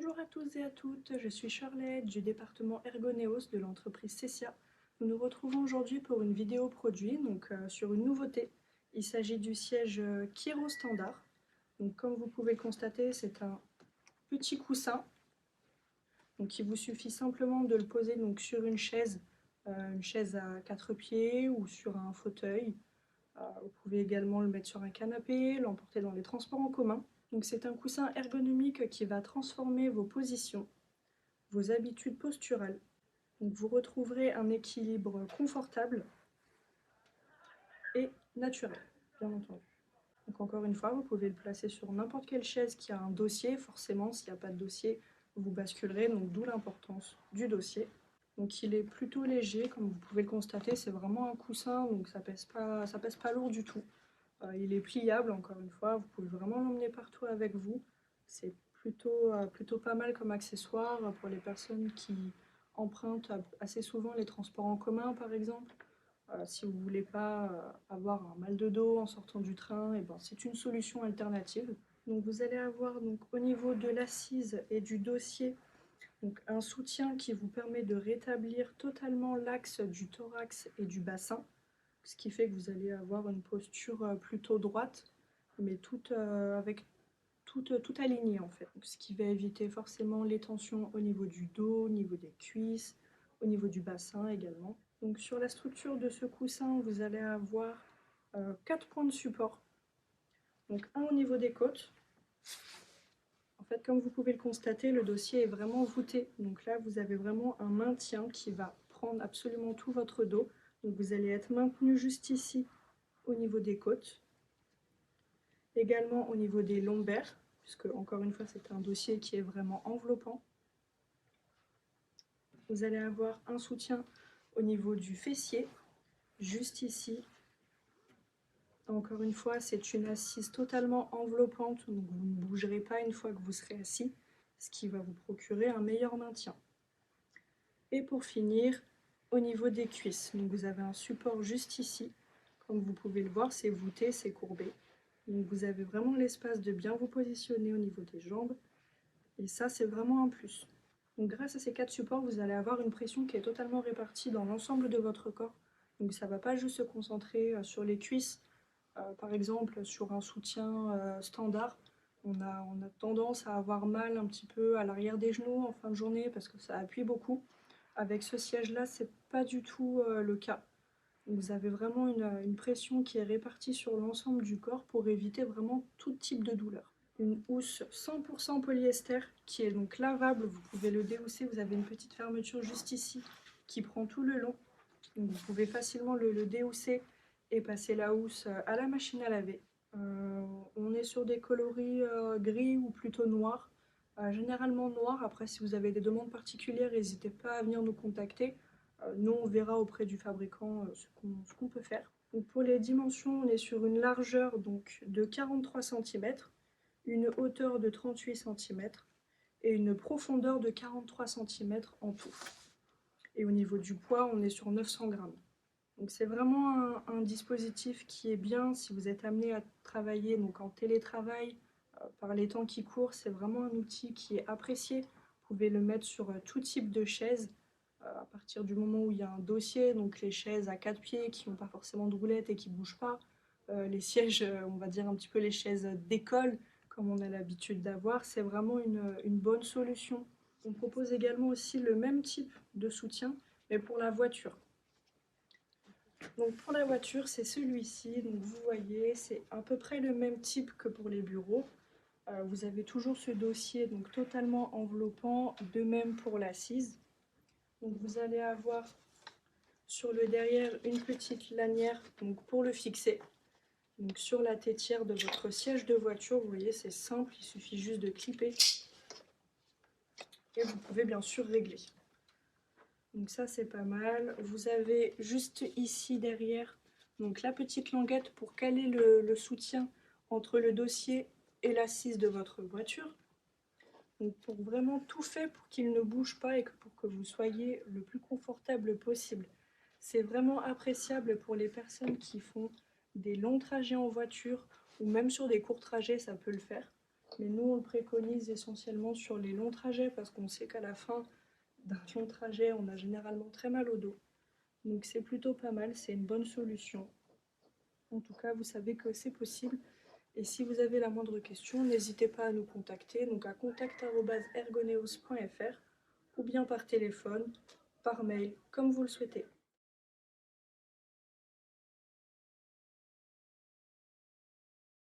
Bonjour à tous et à toutes, je suis Charlotte du département Ergoneos de l'entreprise Cessia. Nous nous retrouvons aujourd'hui pour une vidéo produit sur une nouveauté. Il s'agit du siège Kiro Standard. Donc, comme vous pouvez le constater, c'est un petit coussin. Donc, il vous suffit simplement de le poser sur une chaise à 4 pieds ou sur un fauteuil. Vous pouvez également le mettre sur un canapé, l'emporter dans les transports en commun. Donc c'est un coussin ergonomique qui va transformer vos positions, vos habitudes posturales. Donc vous retrouverez un équilibre confortable et naturel, bien entendu. Donc encore une fois, vous pouvez le placer sur n'importe quelle chaise qui a un dossier. Forcément, s'il n'y a pas de dossier, vous basculerez, donc d'où l'importance du dossier. Donc il est plutôt léger, comme vous pouvez le constater, c'est vraiment un coussin, donc ça pèse pas lourd du tout. Il est pliable, encore une fois, vous pouvez vraiment l'emmener partout avec vous. C'est plutôt pas mal comme accessoire pour les personnes qui empruntent assez souvent les transports en commun, par exemple. Si vous ne voulez pas avoir un mal de dos en sortant du train, et ben, c'est une solution alternative. Donc vous allez avoir au niveau de l'assise et du dossier un soutien qui vous permet de rétablir totalement l'axe du thorax et du bassin, ce qui fait que vous allez avoir une posture plutôt droite, mais tout aligné en fait. Donc, ce qui va éviter forcément les tensions au niveau du dos, au niveau des cuisses, au niveau du bassin également. Donc sur la structure de ce coussin, vous allez avoir 4 points de support. Donc un au niveau des côtes. En fait, comme vous pouvez le constater, le dossier est vraiment voûté. Donc là, vous avez vraiment un maintien qui va prendre absolument tout votre dos. Donc vous allez être maintenu juste ici au niveau des côtes. Également au niveau des lombaires, puisque encore une fois, c'est un dossier qui est vraiment enveloppant. Vous allez avoir un soutien au niveau du fessier, juste ici. Encore une fois, c'est une assise totalement enveloppante, donc vous ne bougerez pas une fois que vous serez assis, ce qui va vous procurer un meilleur maintien. Et pour finir, au niveau des cuisses, donc vous avez un support juste ici. Comme vous pouvez le voir, c'est voûté, c'est courbé. Donc vous avez vraiment l'espace de bien vous positionner au niveau des jambes. Et ça, c'est vraiment un plus. Donc grâce à ces 4 supports, vous allez avoir une pression qui est totalement répartie dans l'ensemble de votre corps. Donc ça ne va pas juste se concentrer sur les cuisses. Par exemple, sur un soutien standard, on a tendance à avoir mal un petit peu à l'arrière des genoux en fin de journée parce que ça appuie beaucoup. Avec ce siège-là, c'est pas du tout le cas. Vous avez vraiment une pression qui est répartie sur l'ensemble du corps pour éviter vraiment tout type de douleur. Une housse 100% polyester qui est donc lavable, vous pouvez le déhousser, vous avez une petite fermeture juste ici qui prend tout le long. Donc vous pouvez facilement le déhousser et passer la housse à la machine à laver. On est sur des coloris gris ou plutôt noirs, généralement noirs. Après, si vous avez des demandes particulières, n'hésitez pas à venir nous contacter. Nous, on verra auprès du fabricant ce qu'on peut faire. Donc pour les dimensions, on est sur une largeur de 43 cm, une hauteur de 38 cm et une profondeur de 43 cm en tout. Et au niveau du poids, on est sur 900 grammes. Donc c'est vraiment un dispositif qui est bien si vous êtes amené à travailler en télétravail par les temps qui courent. C'est vraiment un outil qui est apprécié. Vous pouvez le mettre sur tout type de chaise à partir du moment où il y a un dossier, donc les chaises à 4 pieds qui n'ont pas forcément de roulettes et qui ne bougent pas, les sièges, on va dire un petit peu les chaises d'école comme on a l'habitude d'avoir, c'est vraiment une bonne solution. On propose également aussi le même type de soutien mais pour la voiture. Donc pour la voiture, c'est celui-ci. Donc vous voyez, c'est à peu près le même type que pour les bureaux. Vous avez toujours ce dossier totalement enveloppant, de même pour l'assise. Donc vous allez avoir sur le derrière une petite lanière pour le fixer. Donc sur la tétière de votre siège de voiture, vous voyez, c'est simple, il suffit juste de clipper. Et vous pouvez bien sûr régler. Donc ça c'est pas mal. Vous avez juste ici derrière la petite languette pour caler le soutien entre le dossier et l'assise de votre voiture. Donc pour vraiment tout faire pour qu'il ne bouge pas et pour que vous soyez le plus confortable possible. C'est vraiment appréciable pour les personnes qui font des longs trajets en voiture ou même sur des courts trajets, ça peut le faire. Mais nous, on le préconise essentiellement sur les longs trajets parce qu'on sait qu'à la fin d'un long trajet, on a généralement très mal au dos. Donc c'est plutôt pas mal, c'est une bonne solution. En tout cas, vous savez que c'est possible. Et si vous avez la moindre question, n'hésitez pas à nous contacter, donc à contact@ergoneos.fr ou bien par téléphone, par mail, comme vous le souhaitez.